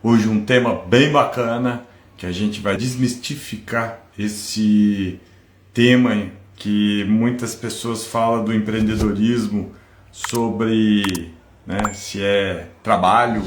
Hoje um tema bem bacana, que a gente vai desmistificar esse tema que muitas pessoas falam do empreendedorismo sobre, se é trabalho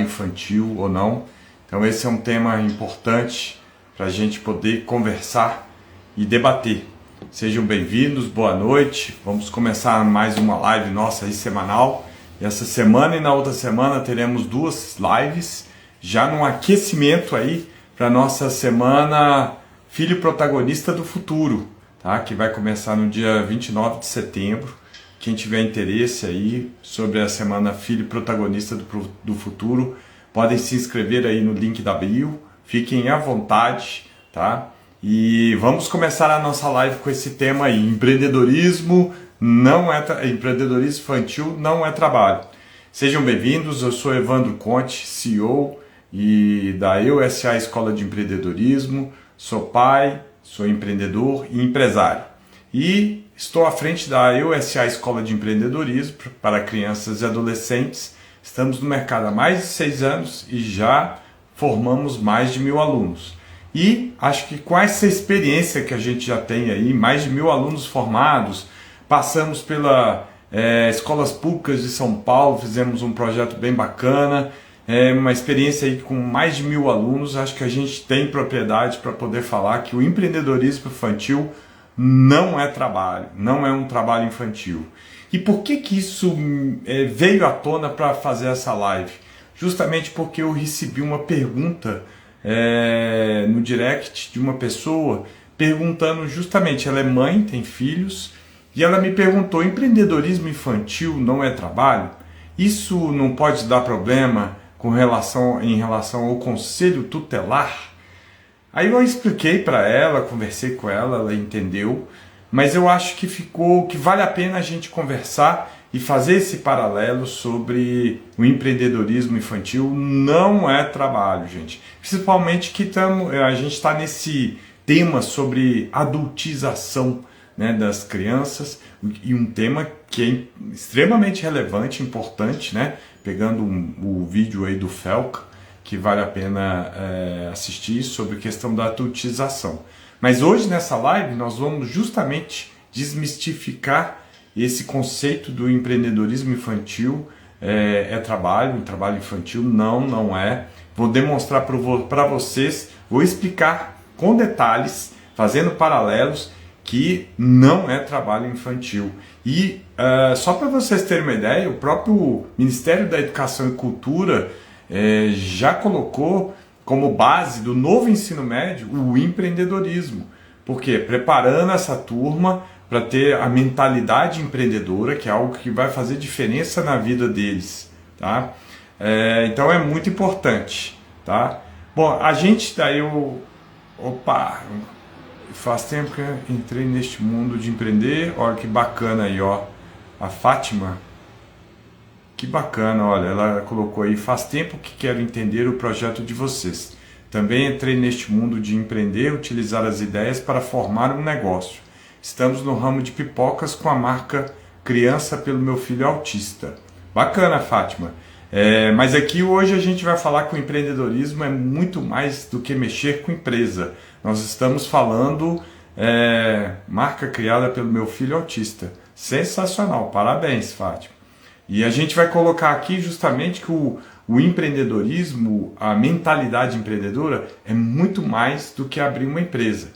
infantil ou não. Então esse é um tema importante para a gente poder conversar e debater. Sejam bem-vindos, boa noite. Vamos começar mais uma live nossa aí semanal. Essa semana e na outra semana teremos duas lives, já num aquecimento aí para nossa semana Filho Protagonista do Futuro, tá? Que vai começar no dia 29 de setembro. Quem tiver interesse aí sobre a semana Filho Protagonista do Futuro, podem se inscrever aí no link da bio, fiquem à vontade, tá? E vamos começar a nossa live com esse tema aí, empreendedorismo infantil não é trabalho. Sejam bem-vindos, eu sou Evandro Conte, CEO da EUSA Escola de Empreendedorismo, sou pai, sou empreendedor e empresário. E estou à frente da EUSA Escola de Empreendedorismo para crianças e adolescentes. Estamos no mercado há mais de 6 anos e já formamos mais de 1.000 alunos. E acho que com essa experiência que a gente já tem aí, mais de 1.000 alunos formados, passamos pelas escolas públicas de São Paulo, fizemos um projeto bem bacana, uma experiência aí com mais de 1.000 alunos. Acho que a gente tem propriedade para poder falar que o empreendedorismo infantil não é trabalho, não é um trabalho infantil. E por que isso veio à tona para fazer essa live? Justamente porque eu recebi uma pergunta no direct de uma pessoa perguntando justamente, ela é mãe, tem filhos, e ela me perguntou: empreendedorismo infantil não é trabalho? Isso não pode dar problema em relação ao conselho tutelar? Aí eu expliquei para ela, conversei com ela, ela entendeu, mas eu acho que vale a pena a gente conversar e fazer esse paralelo sobre o empreendedorismo infantil não é trabalho, gente. Principalmente que a gente está nesse tema sobre adultização, das crianças, e um tema que é extremamente relevante, importante, pegando o vídeo aí do Felca, que vale a pena assistir, sobre a questão da adultização. Mas hoje nessa live nós vamos justamente desmistificar esse conceito do empreendedorismo infantil. É trabalho, um trabalho infantil? Não é. Vou demonstrar para vocês, vou explicar com detalhes, fazendo paralelos, que não é trabalho infantil. E só para vocês terem uma ideia, o próprio Ministério da Educação e Cultura já colocou como base do novo ensino médio o empreendedorismo. Por quê? Preparando essa turma para ter a mentalidade empreendedora, que é algo que vai fazer diferença na vida deles, tá? Então é muito importante, tá? Bom, a gente daí faz tempo que eu entrei neste mundo de empreender. Olha que bacana aí, ó. A Fátima, que bacana, olha, ela colocou aí: faz tempo que quero entender o projeto de vocês. Também entrei neste mundo de empreender, utilizar as ideias para formar um negócio. Estamos no ramo de pipocas com a marca Criança pelo Meu Filho Autista. Bacana, Fátima. Mas aqui hoje a gente vai falar que o empreendedorismo é muito mais do que mexer com empresa. Nós estamos falando marca criada pelo meu filho autista. Sensacional, parabéns, Fátima. E a gente vai colocar aqui justamente que o empreendedorismo, a mentalidade empreendedora, é muito mais do que abrir uma empresa.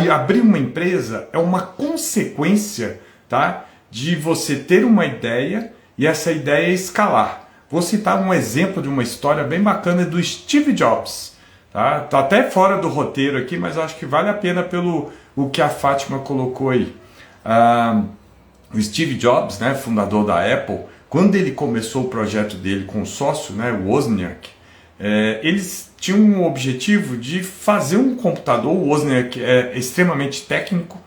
Abrir uma empresa é uma consequência, tá, de você ter uma ideia e essa ideia escalar. Vou citar um exemplo de uma história bem bacana do Steve Jobs. Tá até fora do roteiro aqui, mas acho que vale a pena pelo o que a Fátima colocou aí. O Steve Jobs, fundador da Apple, quando ele começou o projeto dele com o sócio, o Wozniak, eles tinham um objetivo de fazer um computador. O Wozniak é extremamente técnico,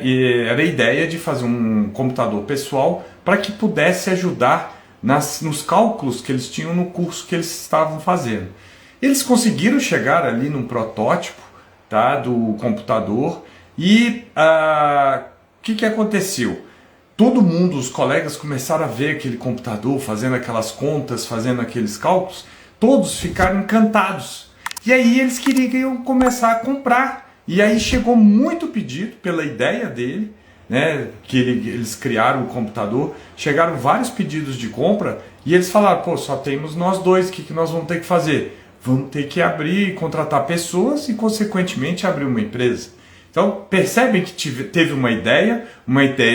e era a ideia de fazer um computador pessoal para que pudesse ajudar nos cálculos que eles tinham no curso que eles estavam fazendo. Eles conseguiram chegar ali num protótipo, tá, do computador, e o que aconteceu? todo mundo, os colegas começaram a ver aquele computador, fazendo aquelas contas, fazendo aqueles cálculos, todos ficaram encantados. E aí eles queriam começar a comprar. E aí chegou muito pedido pela ideia dele, né, que eles criaram o computador, chegaram vários pedidos de compra e eles falaram, pô, só temos nós dois, o que nós vamos ter que fazer? Vamos ter que abrir, contratar pessoas e consequentemente abrir uma empresa. Então percebem que teve uma ideia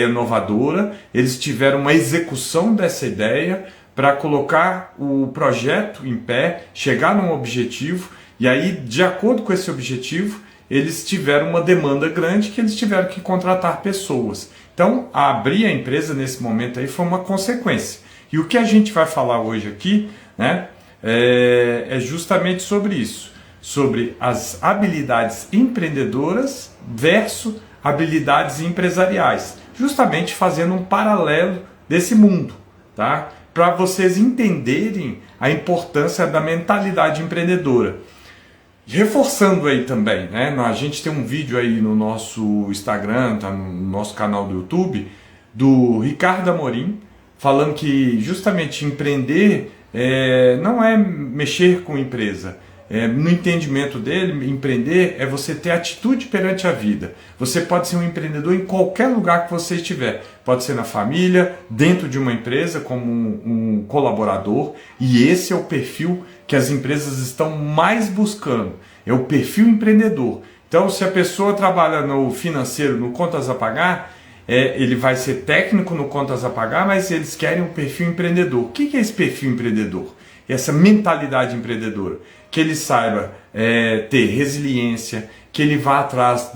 inovadora, eles tiveram uma execução dessa ideia para colocar o projeto em pé, chegar num objetivo e aí, de acordo com esse objetivo, eles tiveram uma demanda grande que eles tiveram que contratar pessoas. Então, abrir a empresa nesse momento aí foi uma consequência. E o que a gente vai falar hoje aqui, né, é justamente sobre isso. Sobre as habilidades empreendedoras versus habilidades empresariais. Justamente fazendo um paralelo desse mundo, tá? Para vocês entenderem a importância da mentalidade empreendedora. Reforçando aí também, né? A gente tem um vídeo aí no nosso Instagram, tá no nosso canal do YouTube, do Ricardo Amorim, falando que justamente empreender não é mexer com empresa. No entendimento dele, empreender é você ter atitude perante a vida. Você pode ser um empreendedor em qualquer lugar que você estiver. Pode ser na família, dentro de uma empresa, como um colaborador. E esse é o perfil que as empresas estão mais buscando. É o perfil empreendedor. Então, se a pessoa trabalha no financeiro, no contas a pagar, ele vai ser técnico no contas a pagar, mas eles querem um perfil empreendedor. O que é esse perfil empreendedor? Essa mentalidade empreendedora, que ele saiba ter resiliência, que ele vá atrás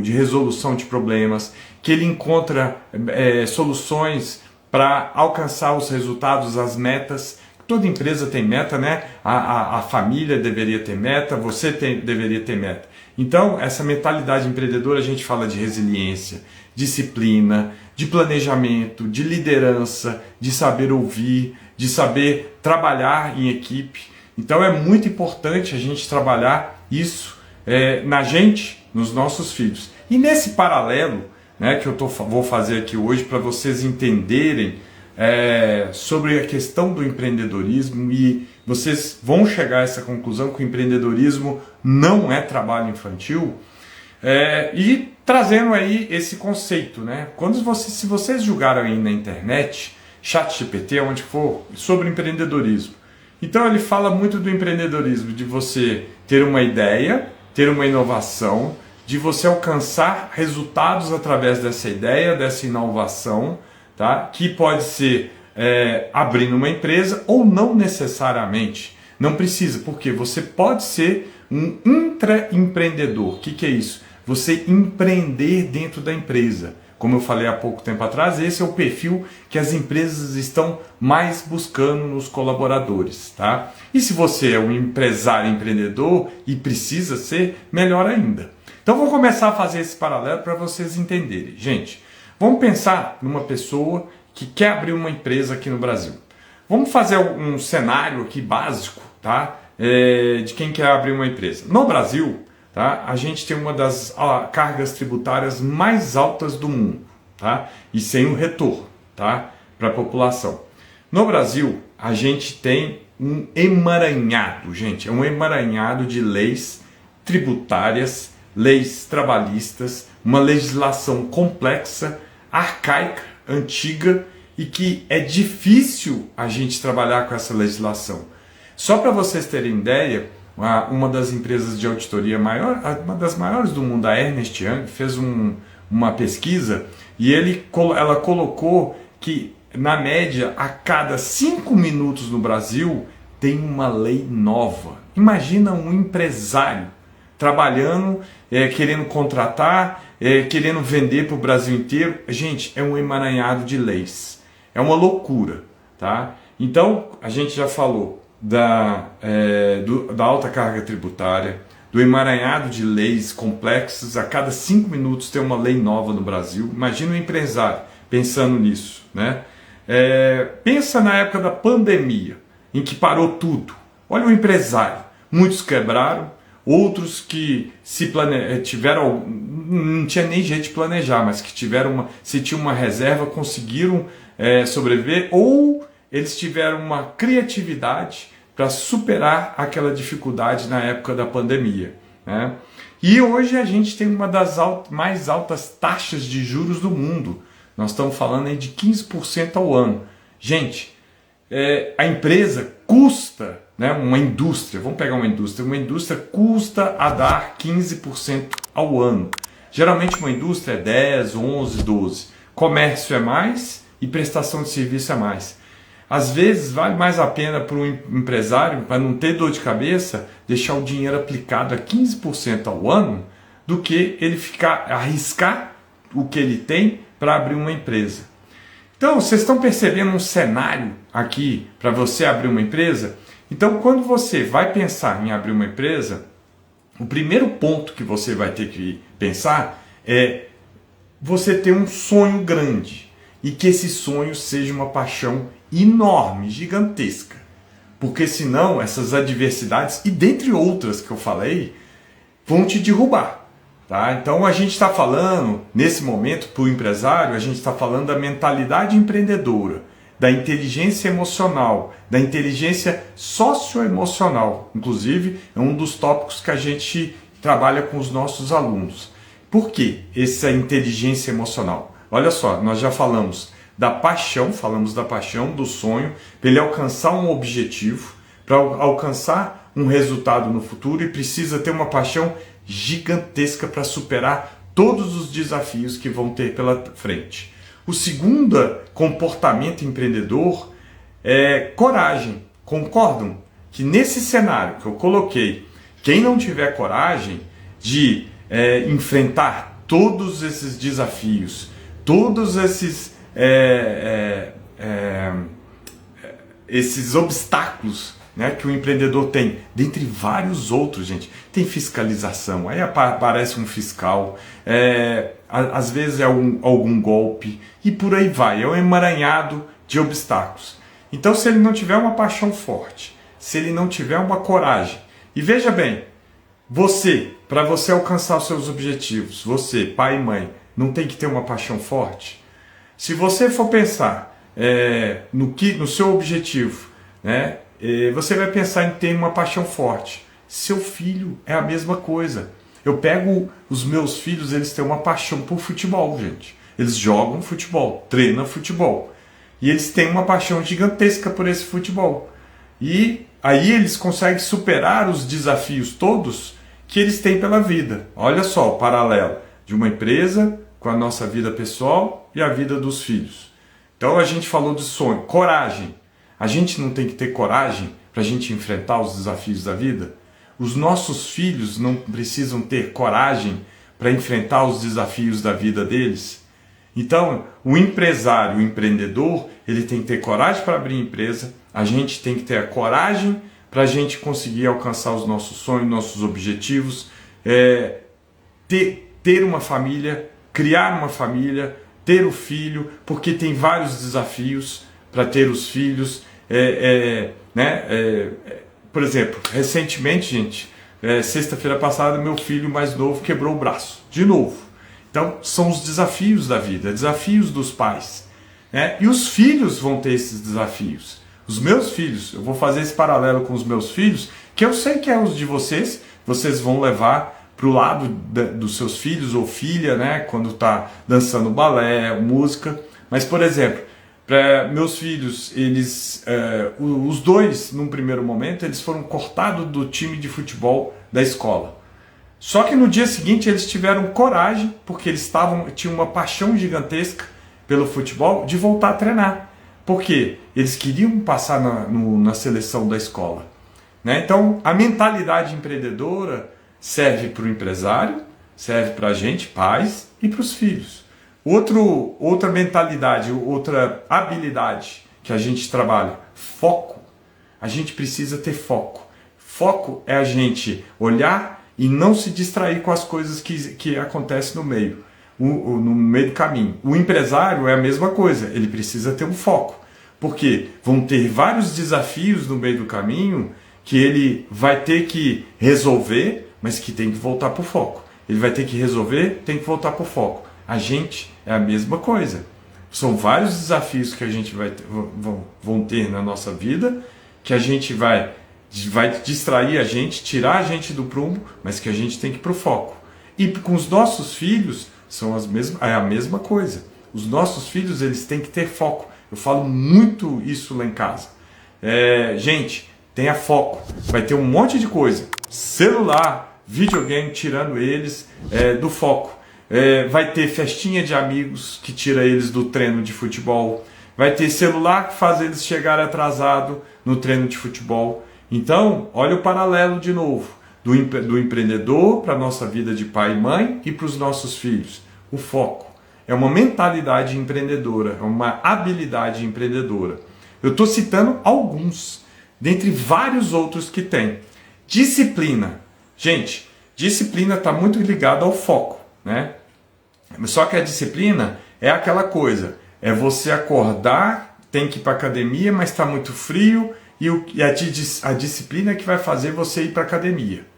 de resolução de problemas, que ele encontra soluções para alcançar os resultados, as metas. Toda empresa tem meta, né? A família deveria ter meta, você deveria ter meta. Então, essa mentalidade empreendedora, a gente fala de resiliência, disciplina, de planejamento, de liderança, de saber ouvir, de saber trabalhar em equipe. Então é muito importante a gente trabalhar isso na gente, nos nossos filhos. E nesse paralelo, né, que eu vou fazer aqui hoje para vocês entenderem sobre a questão do empreendedorismo, e vocês vão chegar a essa conclusão que o empreendedorismo não é trabalho infantil, e trazendo aí esse conceito, né? Se vocês julgaram aí na internet, ChatGPT, onde for, sobre empreendedorismo. Então ele fala muito do empreendedorismo, de você ter uma ideia, ter uma inovação, de você alcançar resultados através dessa ideia, dessa inovação, tá? Que pode ser abrindo uma empresa ou não necessariamente. Não precisa, porque você pode ser um intraempreendedor. O que é isso? Você empreender dentro da empresa. Como eu falei há pouco tempo atrás, esse é o perfil que as empresas estão mais buscando nos colaboradores, tá? E se você é um empresário empreendedor e precisa ser, melhor ainda. Então vou começar a fazer esse paralelo para vocês entenderem. Gente, vamos pensar numa pessoa que quer abrir uma empresa aqui no Brasil. Vamos fazer um cenário aqui básico, tá? De quem quer abrir uma empresa. No Brasil, tá? A gente tem uma das cargas tributárias mais altas do mundo, tá? E sem um retorno, tá? Para a população. No Brasil, a gente tem um emaranhado, gente, é um emaranhado de leis tributárias, leis trabalhistas, uma legislação complexa, arcaica, antiga, e que é difícil a gente trabalhar com essa legislação. Só para vocês terem ideia, uma das empresas de auditoria uma das maiores do mundo, a Ernst Young, fez uma pesquisa e ela colocou que, na média, a cada 5 minutos no Brasil tem uma lei nova. Imagina um empresário trabalhando, querendo contratar, querendo vender para o Brasil inteiro. Gente, é um emaranhado de leis. É uma loucura, tá? Então, a gente já falou da alta carga tributária, do emaranhado de leis complexas. A cada 5 minutos tem uma lei nova no Brasil. Imagina um empresário pensando nisso, né? Pensa na época da pandemia, em que parou tudo. Olha o empresário. Muitos quebraram, outros que tiveram, não tinha nem jeito de planejar, mas que se tinha uma reserva, conseguiram sobreviver, ou eles tiveram uma criatividade para superar aquela dificuldade na época da pandemia, né? E hoje a gente tem uma das mais altas taxas de juros do mundo. Nós estamos falando aí de 15% ao ano. Gente, a empresa custa, né, uma indústria custa a dar 15% ao ano. Geralmente uma indústria é 10, 11, 12. Comércio é mais e prestação de serviço é mais. Às vezes vale mais a pena para um empresário, para não ter dor de cabeça, deixar o dinheiro aplicado a 15% ao ano, do que ele arriscar o que ele tem para abrir uma empresa. Então, vocês estão percebendo um cenário aqui para você abrir uma empresa? Então, quando você vai pensar em abrir uma empresa, o primeiro ponto que você vai ter que pensar é você ter um sonho grande e que esse sonho seja uma paixão enorme, gigantesca. Porque senão essas adversidades, e dentre outras que eu falei, vão te derrubar. Tá? Então a gente está falando, nesse momento, para o empresário, a gente está falando da mentalidade empreendedora, da inteligência emocional, da inteligência socioemocional. Inclusive, é um dos tópicos que a gente trabalha com os nossos alunos. Por que essa inteligência emocional? Olha só, nós já falamos da paixão, do sonho, para ele alcançar um objetivo, para alcançar um resultado no futuro, e precisa ter uma paixão gigantesca para superar todos os desafios que vão ter pela frente. O segundo comportamento empreendedor é coragem. Concordam que nesse cenário que eu coloquei, quem não tiver coragem de enfrentar todos esses desafios, todos esses obstáculos, né, que o empreendedor tem, dentre vários outros, gente, tem fiscalização, aí aparece um fiscal, às vezes é algum golpe, e por aí vai, é um emaranhado de obstáculos. Então, se ele não tiver uma paixão forte, se ele não tiver uma coragem, e veja bem, para você alcançar os seus objetivos, você, pai e mãe, não tem que ter uma paixão forte? Se você for pensar no seu objetivo, né, você vai pensar em ter uma paixão forte. Seu filho é a mesma coisa. Eu pego os meus filhos, eles têm uma paixão por futebol, gente. Eles jogam futebol, treinam futebol. E eles têm uma paixão gigantesca por esse futebol. E aí eles conseguem superar os desafios todos que eles têm pela vida. Olha só o paralelo de uma empresa com a nossa vida pessoal e a vida dos filhos. Então a gente falou de sonho, coragem. A gente não tem que ter coragem para a gente enfrentar os desafios da vida? Os nossos filhos não precisam ter coragem para enfrentar os desafios da vida deles? Então, o empresário, o empreendedor, ele tem que ter coragem para abrir empresa, a gente tem que ter a coragem para a gente conseguir alcançar os nossos sonhos, nossos objetivos, ter uma família, criar uma família, ter o filho, porque tem vários desafios para ter os filhos. Por exemplo, recentemente, gente, sexta-feira passada, meu filho mais novo quebrou o braço, de novo. Então, são os desafios da vida, desafios dos pais, né? E os filhos vão ter esses desafios. Os meus filhos, eu vou fazer esse paralelo com os meus filhos, que eu sei que é os de vocês vão levar para o lado dos seus filhos ou filha, né? Quando está dançando balé, música. Mas, por exemplo, para meus filhos, os dois, num primeiro momento, eles foram cortados do time de futebol da escola. Só que no dia seguinte eles tiveram coragem, porque eles tinham uma paixão gigantesca pelo futebol, de voltar a treinar. Por quê? Eles queriam passar na seleção da escola, né? Então, a mentalidade empreendedora serve para o empresário, serve para a gente, pais, e para os filhos. Outra mentalidade, outra habilidade que a gente trabalha, foco. A gente precisa ter foco. Foco é a gente olhar e não se distrair com as coisas que acontecem no meio do caminho. O empresário é a mesma coisa, ele precisa ter um foco, porque vão ter vários desafios no meio do caminho que ele vai ter que resolver mas que tem que voltar para o foco. Ele vai ter que resolver, tem que voltar para o foco. A gente é a mesma coisa. São vários desafios que a gente vão ter na nossa vida, que a gente vai distrair a gente, tirar a gente do prumo, mas que a gente tem que ir para o foco. E com os nossos filhos é a mesma coisa. Os nossos filhos, eles têm que ter foco. Eu falo muito isso lá em casa. Gente, tenha foco. Vai ter um monte de coisa. Celular, videogame, tirando eles do foco. Vai ter festinha de amigos que tira eles do treino de futebol. Vai ter celular que faz eles chegarem atrasado no treino de futebol. Então, olha o paralelo de novo. Do empreendedor para a nossa vida de pai e mãe e para os nossos filhos. O foco. É uma mentalidade empreendedora, é uma habilidade empreendedora. Eu estou citando alguns, dentre vários outros que tem. Disciplina. Gente, disciplina está muito ligada ao foco, né? Só que a disciplina é aquela coisa, é você acordar, tem que ir para a academia, mas está muito frio, e a disciplina é que vai fazer você ir para a academia.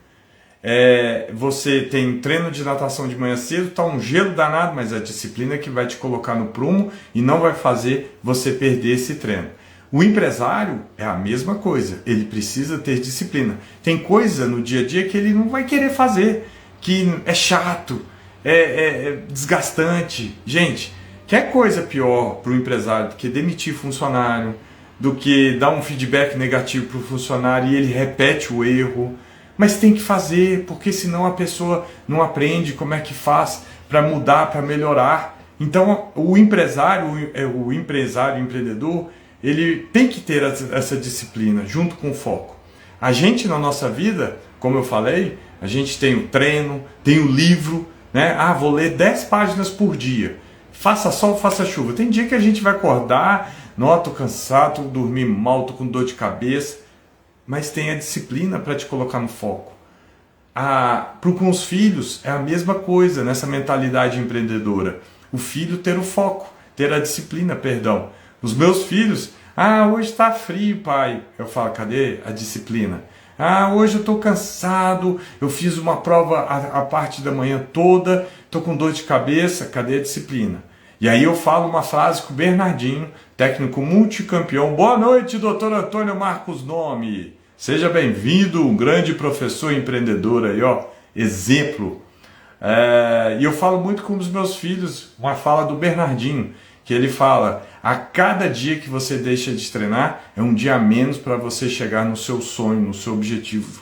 Você tem treino de natação de manhã cedo, está um gelo danado, mas a disciplina é que vai te colocar no prumo e não vai fazer você perder esse treino. O empresário é a mesma coisa, ele precisa ter disciplina. Tem coisa no dia a dia que ele não vai querer fazer, que é chato, é desgastante. Gente, quer coisa pior para o empresário do que demitir funcionário, do que dar um feedback negativo para o funcionário e ele repete o erro. Mas tem que fazer, porque senão a pessoa não aprende como é que faz para mudar, para melhorar. Então o empreendedor, ele tem que ter essa disciplina junto com o foco. A gente na nossa vida, como eu falei, a gente tem o treino, tem o livro, né? Vou ler 10 páginas por dia. Faça sol, faça chuva. Tem dia que a gente vai acordar, tô cansado, tô dormindo mal, tô com dor de cabeça. Mas tem a disciplina para te colocar no foco. Com os filhos é a mesma coisa nessa mentalidade empreendedora. O filho ter o foco, ter a disciplina, perdão. Os meus filhos, hoje está frio, pai. Eu falo, cadê a disciplina? Hoje eu estou cansado, eu fiz uma prova a parte da manhã toda, estou com dor de cabeça, cadê a disciplina? E aí eu falo uma frase com o Bernardinho, técnico multicampeão. Boa noite, doutor Antônio Marcos Nome. Seja bem-vindo, um grande professor empreendedor aí, exemplo. E eu falo muito com os meus filhos, uma fala do Bernardinho, que ele fala, a cada dia que você deixa de treinar, é um dia a menos para você chegar no seu sonho, no seu objetivo.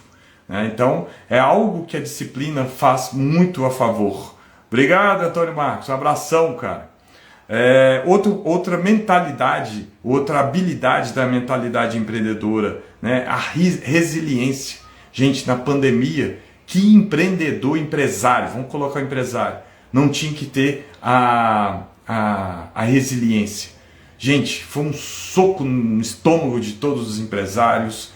Então, é algo que a disciplina faz muito a favor. Obrigado, Antônio Marcos. Um abração, cara. Outra mentalidade, outra habilidade da mentalidade empreendedora, né? A resiliência. Gente, na pandemia, que empresário, vamos colocar o empresário, não tinha que ter a resiliência. Gente, foi um soco no estômago de todos os empresários,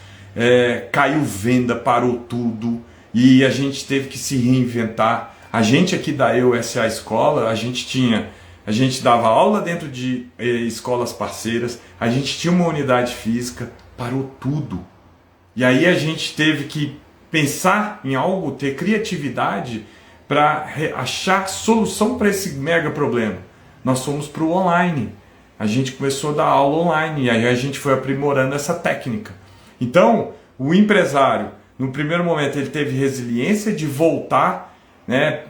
caiu venda, parou tudo, e a gente teve que se reinventar. A gente aqui da EUSA Escola, a gente dava aula dentro de escolas parceiras, a gente tinha uma unidade física, parou tudo. E aí a gente teve que pensar em algo, ter criatividade para achar solução para esse mega problema. Nós fomos para o online, a gente começou a dar aula online e aí a gente foi aprimorando essa técnica. Então, o empresário, no primeiro momento, ele teve resiliência de voltar, né?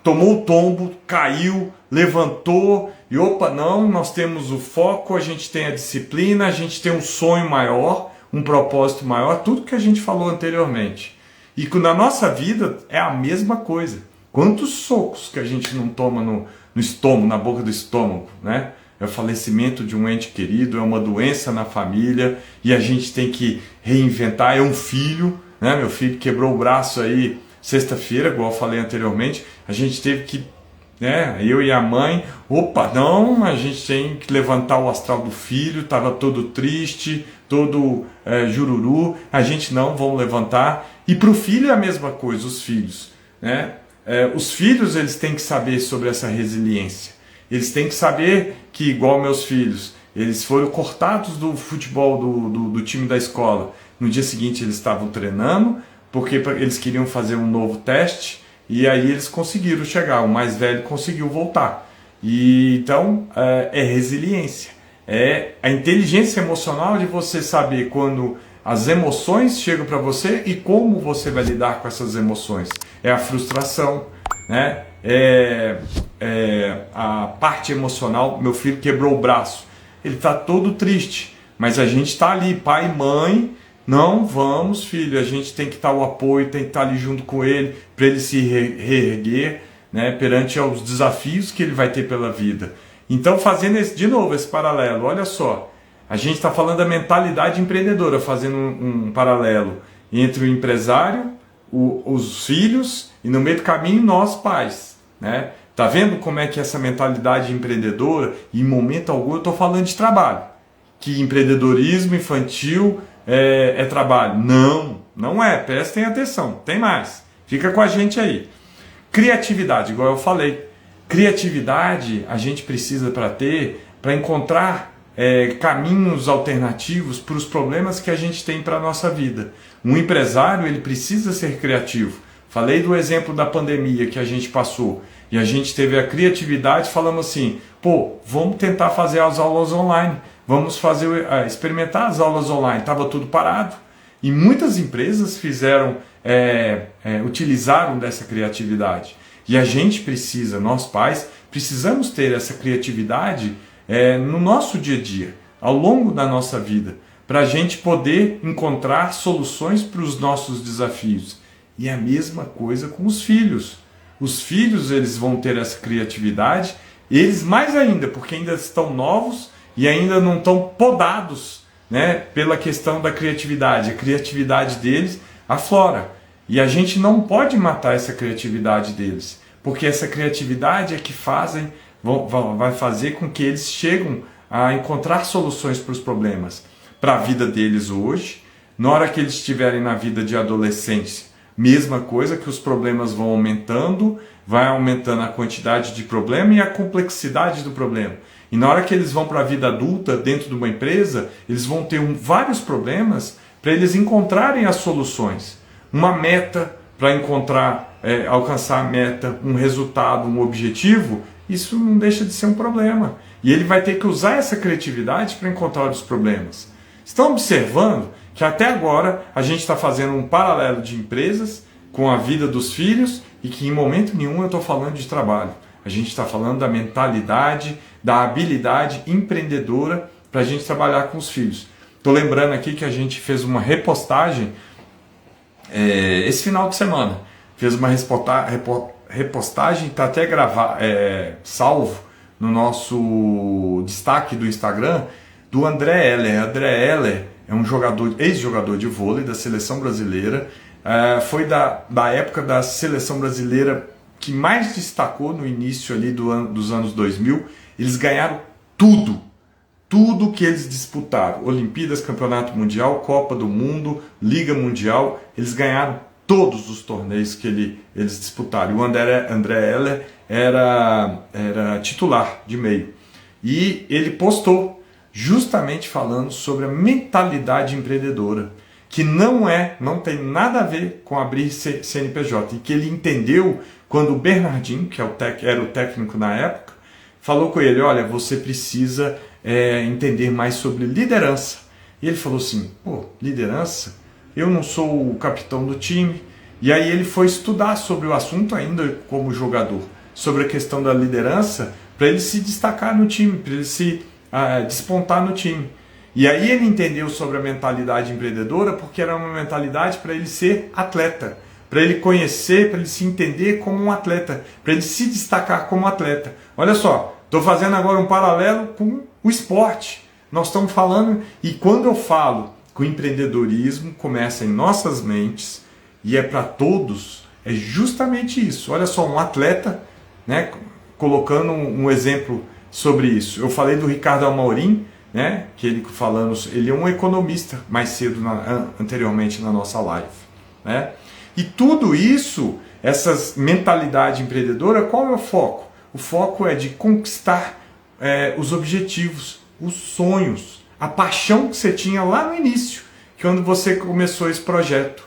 Tomou o tombo, caiu, levantou e nós temos o foco, a gente tem a disciplina, a gente tem um sonho maior, um propósito maior, tudo que a gente falou anteriormente. E na nossa vida é a mesma coisa. Quantos socos que a gente não toma no estômago, na boca do estômago, né? É o falecimento de um ente querido, é uma doença na família e a gente tem que reinventar. É um filho, né? Meu filho quebrou o braço aí sexta-feira, igual eu falei anteriormente, a gente teve que, eu e a mãe, a gente tem que levantar o astral do filho, estava todo triste, todo jururu, a gente vamos levantar. E para o filho é a mesma coisa, os filhos, né? Os filhos, eles têm que saber sobre essa resiliência, eles têm que saber que, igual meus filhos, eles foram cortados do futebol do time da escola, no dia seguinte eles estavam treinando, porque eles queriam fazer um novo teste e aí eles conseguiram chegar, o mais velho conseguiu voltar. E então é resiliência, é a inteligência emocional de você saber quando as emoções chegam para você e como você vai lidar com essas emoções. É a frustração, né? A parte emocional. Meu filho quebrou o braço, ele está todo triste, mas a gente está ali, pai e mãe. Não, vamos, filho, a gente tem que estar o apoio, tem que estar ali junto com ele, para ele se reerguer, né, perante os desafios que ele vai ter pela vida. Então, fazendo de novo esse paralelo, olha só, a gente está falando da mentalidade empreendedora, fazendo um paralelo entre o empresário, os filhos e no meio do caminho nós pais, né? Tá vendo como é que essa mentalidade empreendedora, e em momento algum eu estou falando de trabalho, que empreendedorismo infantil é trabalho. Não, não é, prestem atenção, tem mais, fica com a gente aí. Criatividade, igual eu falei, criatividade a gente precisa para encontrar caminhos alternativos para os problemas que a gente tem para a nossa vida. Um empresário, ele precisa ser criativo. Falei do exemplo da pandemia que a gente passou e a gente teve a criatividade, falamos assim, pô, vamos tentar fazer as aulas online, vamos experimentar as aulas online. Estava tudo parado e muitas empresas utilizaram dessa criatividade. E a gente precisa, nós pais, precisamos ter essa criatividade no nosso dia a dia, ao longo da nossa vida, para a gente poder encontrar soluções para os nossos desafios. E a mesma coisa com os filhos. Os filhos, eles vão ter essa criatividade, eles mais ainda, porque ainda estão novos e ainda não estão podados, né, pela questão da criatividade. A criatividade deles aflora. E a gente não pode matar essa criatividade deles, porque essa criatividade é que vai fazer com que eles cheguem a encontrar soluções para os problemas, para a vida deles hoje, na hora que eles estiverem na vida de adolescência. Mesma coisa, que os problemas vão aumentando, vai aumentando a quantidade de problema e a complexidade do problema. E na hora que eles vão para a vida adulta, dentro de uma empresa, eles vão ter vários problemas para eles encontrarem as soluções. Uma meta para alcançar a meta, um resultado, um objetivo, isso não deixa de ser um problema. E ele vai ter que usar essa criatividade para encontrar os problemas. Estão observando que até agora a gente está fazendo um paralelo de empresas com a vida dos filhos e que em momento nenhum eu estou falando de trabalho. A gente está falando da mentalidade, da habilidade empreendedora para a gente trabalhar com os filhos. Estou lembrando aqui que a gente fez uma repostagem esse final de semana. Fez uma repostagem, está até salvo no nosso destaque do Instagram, do André Heller. André Heller é um ex-jogador de vôlei da seleção brasileira, foi da época da seleção brasileira que mais destacou no início ali dos anos 2000. Eles ganharam tudo que eles disputaram, Olimpíadas, Campeonato Mundial, Copa do Mundo, Liga Mundial, eles ganharam todos os torneios que eles disputaram. E o André Heller era titular de meio. E ele postou justamente falando sobre a mentalidade empreendedora, que não tem nada a ver com abrir CNPJ, e que ele entendeu quando o Bernardinho, que era o técnico na época, falou com ele, olha, você precisa entender mais sobre liderança. E ele falou assim, pô, liderança? Eu não sou o capitão do time. E aí ele foi estudar sobre o assunto ainda como jogador, sobre a questão da liderança, para ele se destacar no time, para ele se despontar no time. E aí ele entendeu sobre a mentalidade empreendedora, porque era uma mentalidade para ele ser atleta, para ele conhecer, para ele se entender como um atleta, para ele se destacar como atleta. Olha só, estou fazendo agora um paralelo com o esporte. Nós estamos falando, e quando eu falo que o empreendedorismo começa em nossas mentes e é para todos, é justamente isso. Olha só, um atleta, né, colocando um exemplo sobre isso. Eu falei do Ricardo Amorim, né, que ele é um economista mais cedo, anteriormente na nossa live, né? E tudo isso, essa mentalidade empreendedora, qual é o foco? O foco é de conquistar os objetivos, os sonhos, a paixão que você tinha lá no início, quando você começou esse projeto.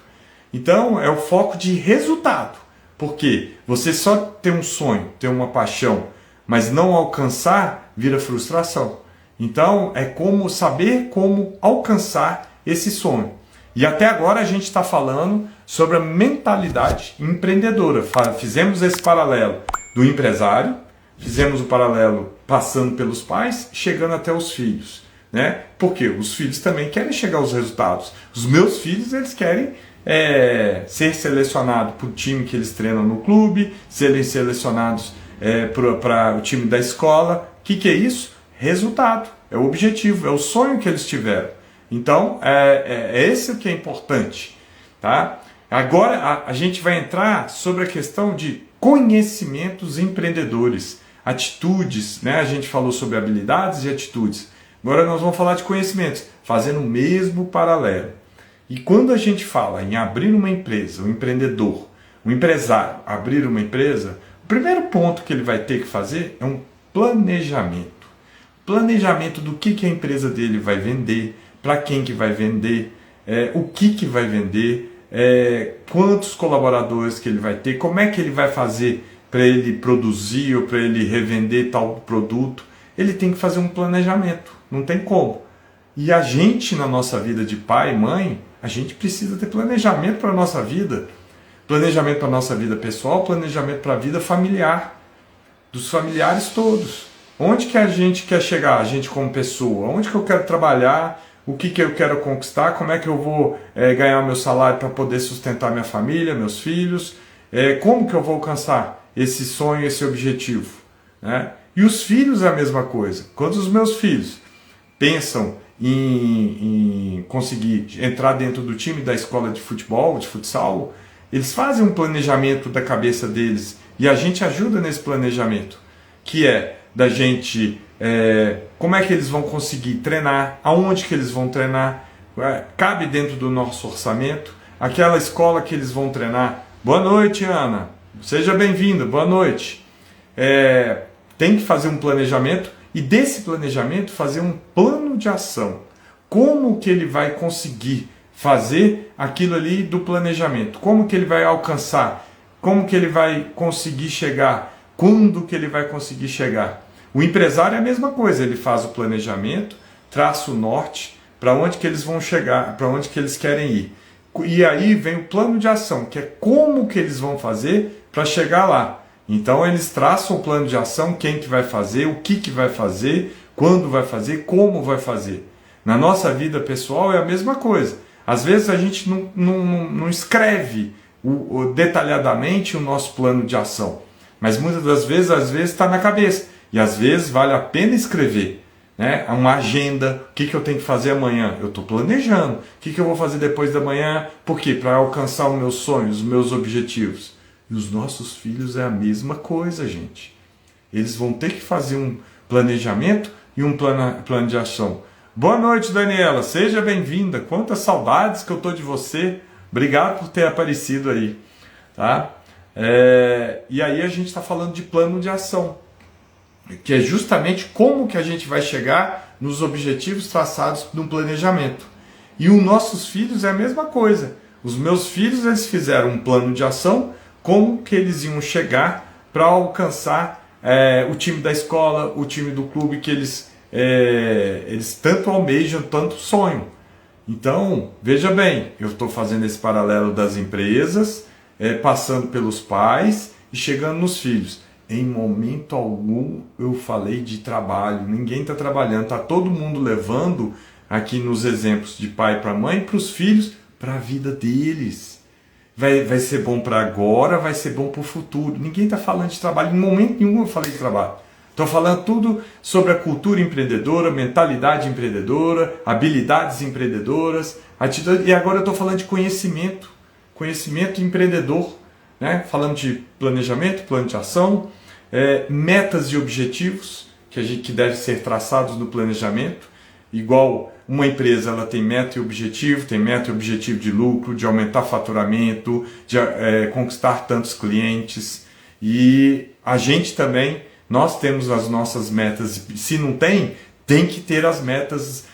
Então é o foco de resultado. Porque você só ter um sonho, ter uma paixão, mas não alcançar, vira frustração. Então é como saber como alcançar esse sonho. E até agora a gente está falando sobre a mentalidade empreendedora. Fizemos esse paralelo do empresário, fizemos o paralelo passando pelos pais, chegando até os filhos, né? Porque os filhos também querem chegar aos resultados. Os meus filhos, eles querem ser selecionados para o time que eles treinam no clube, serem selecionados para o time da escola. O que é isso? Resultado, é o objetivo, é o sonho que eles tiveram. Então, é esse que é importante, tá? Agora a gente vai entrar sobre a questão de conhecimentos empreendedores, atitudes, né? A gente falou sobre habilidades e atitudes. Agora nós vamos falar de conhecimentos, fazendo o mesmo paralelo. E quando a gente fala em abrir uma empresa, o empreendedor, o empresário abrir uma empresa, o primeiro ponto que ele vai ter que fazer é um planejamento. Planejamento do que a empresa dele vai vender, para quem que vai vender, o que vai vender, quantos colaboradores que ele vai ter, como é que ele vai fazer para ele produzir ou para ele revender tal produto. Ele tem que fazer um planejamento, não tem como. E a gente, na nossa vida de pai e mãe, a gente precisa ter planejamento para a nossa vida. Planejamento para a nossa vida pessoal, planejamento para a vida familiar, dos familiares todos. Onde que a gente quer chegar, a gente como pessoa? Onde que eu quero trabalhar? O que eu quero conquistar? Como é que eu vou ganhar meu salário para poder sustentar minha família, meus filhos? Como que eu vou alcançar esse sonho, esse objetivo? Né? E os filhos é a mesma coisa. Quando os meus filhos pensam em conseguir entrar dentro do time da escola de futebol, de futsal, eles fazem um planejamento da cabeça deles e a gente ajuda nesse planejamento, que é da gente, como é que eles vão conseguir treinar, aonde que eles vão treinar, cabe dentro do nosso orçamento, aquela escola que eles vão treinar. Boa noite, Ana, seja bem-vinda, boa noite. Tem que fazer um planejamento e desse planejamento fazer um plano de ação. Como que ele vai conseguir fazer aquilo ali do planejamento? Como que ele vai alcançar? Como que ele vai conseguir chegar? Quando que ele vai conseguir chegar? O empresário é a mesma coisa, ele faz o planejamento, traça o norte, para onde que eles vão chegar, para onde que eles querem ir. E aí vem o plano de ação, que é como que eles vão fazer para chegar lá. Então eles traçam o plano de ação, quem que vai fazer, o que vai fazer, quando vai fazer, como vai fazer. Na nossa vida pessoal é a mesma coisa. Às vezes a gente não escreve detalhadamente o nosso plano de ação, mas muitas das vezes, está na cabeça. E às vezes vale a pena escrever, né? Uma agenda, o que eu tenho que fazer amanhã? Eu estou planejando. O que eu vou fazer depois da manhã? Por quê? Para alcançar os meus sonhos, os meus objetivos. E os nossos filhos é a mesma coisa, gente. Eles vão ter que fazer um planejamento e um plano de ação. Boa noite, Daniela. Seja bem-vinda. Quantas saudades que eu estou de você. Obrigado por ter aparecido aí. Tá? E aí a gente está falando de plano de ação, que é justamente como que a gente vai chegar nos objetivos traçados no planejamento. E os nossos filhos é a mesma coisa. Os meus filhos, eles fizeram um plano de ação, como que eles iam chegar para alcançar o time da escola, o time do clube que eles tanto almejam, tanto sonham. Então, veja bem, eu estou fazendo esse paralelo das empresas, passando pelos pais e chegando nos filhos. Em momento algum eu falei de trabalho, ninguém está trabalhando, está todo mundo levando aqui nos exemplos de pai para mãe, para os filhos, para a vida deles. Vai ser bom para agora, vai ser bom para o futuro. Ninguém está falando de trabalho, em momento nenhum eu falei de trabalho. Estou falando tudo sobre a cultura empreendedora, mentalidade empreendedora, habilidades empreendedoras, atitude, e agora eu estou falando de conhecimento empreendedor, né? Falando de planejamento, plano de ação, metas e objetivos que devem ser traçados no planejamento. Igual uma empresa, ela tem meta e objetivo de lucro, de aumentar faturamento, de conquistar tantos clientes. E a gente também, nós temos as nossas metas. Se não tem que ter as metas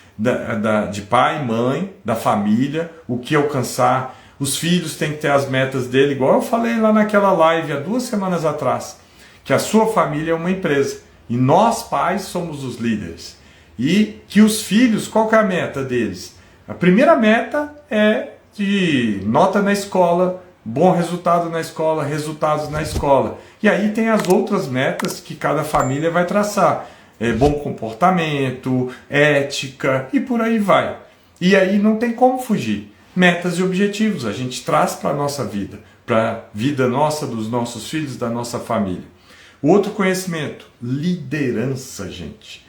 de pai, mãe, da família, o que alcançar. Os filhos têm que ter as metas dele, igual eu falei lá naquela live há 2 semanas atrás, que a sua família é uma empresa e nós pais somos os líderes. E que os filhos, qual que é a meta deles? A primeira meta é de nota na escola, bom resultado na escola, resultados na escola. E aí tem as outras metas que cada família vai traçar. Bom comportamento, ética e por aí vai. E aí não tem como fugir. Metas e objetivos a gente traz para a nossa vida, para a vida nossa, dos nossos filhos, da nossa família. O outro conhecimento, liderança, gente.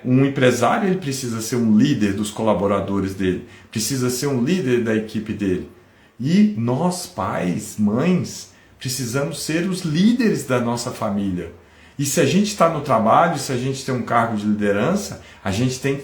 Um empresário ele precisa ser um líder dos colaboradores dele, precisa ser um líder da equipe dele. E nós, pais, mães, precisamos ser os líderes da nossa família. E se a gente está no trabalho, se a gente tem um cargo de liderança, a gente tem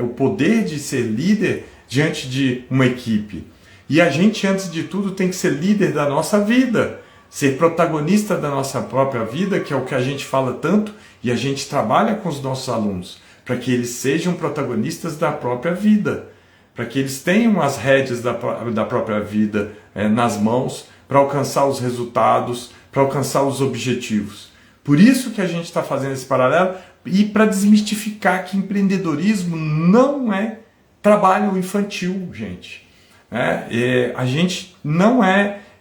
o poder de ser líder diante de uma equipe. E a gente, antes de tudo, tem que ser líder da nossa vida, ser protagonista da nossa própria vida, que é o que a gente fala tanto, e a gente trabalha com os nossos alunos, para que eles sejam protagonistas da própria vida, para que eles tenham as rédeas da própria vida nas mãos, para alcançar os resultados, para alcançar os objetivos. Por isso que a gente está fazendo esse paralelo, e para desmistificar que empreendedorismo não é trabalho infantil, gente. A gente não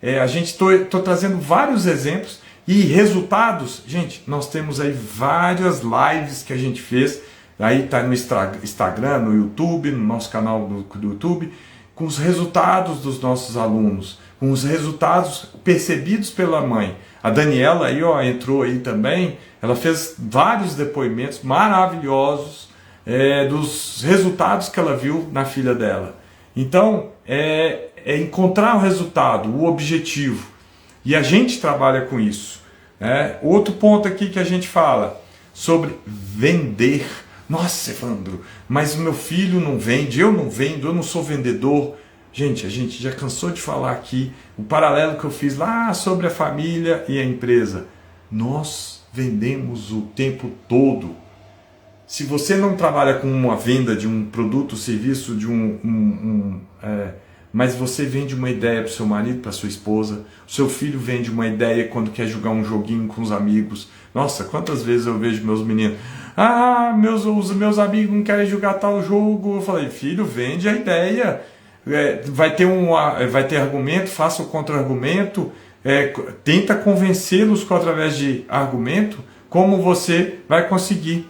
estou trazendo vários exemplos e resultados. Gente, nós temos aí várias lives que a gente fez, aí está no Instagram, no YouTube, no nosso canal do YouTube, com os resultados dos nossos alunos, com os resultados percebidos pela mãe. A Daniela aí, entrou aí também, ela fez vários depoimentos maravilhosos dos resultados que ela viu na filha dela. Então, é encontrar o resultado, o objetivo. E a gente trabalha com isso. Outro ponto aqui que a gente fala sobre vender. Nossa, Evandro, mas o meu filho não vende, eu não vendo, eu não sou vendedor. Gente, a gente já cansou de falar aqui o paralelo que eu fiz lá sobre a família e a empresa. Nós vendemos o tempo todo. Se você não trabalha com uma venda de um produto, serviço, mas você vende uma ideia para o seu marido, para sua esposa, o seu filho vende uma ideia quando quer jogar um joguinho com os amigos. Nossa, quantas vezes eu vejo meus meninos, os meus amigos não querem jogar tal jogo. Eu falei, filho, vende a ideia. Vai ter argumento, faça o contra-argumento, tenta convencê-los através de argumento, como você vai conseguir.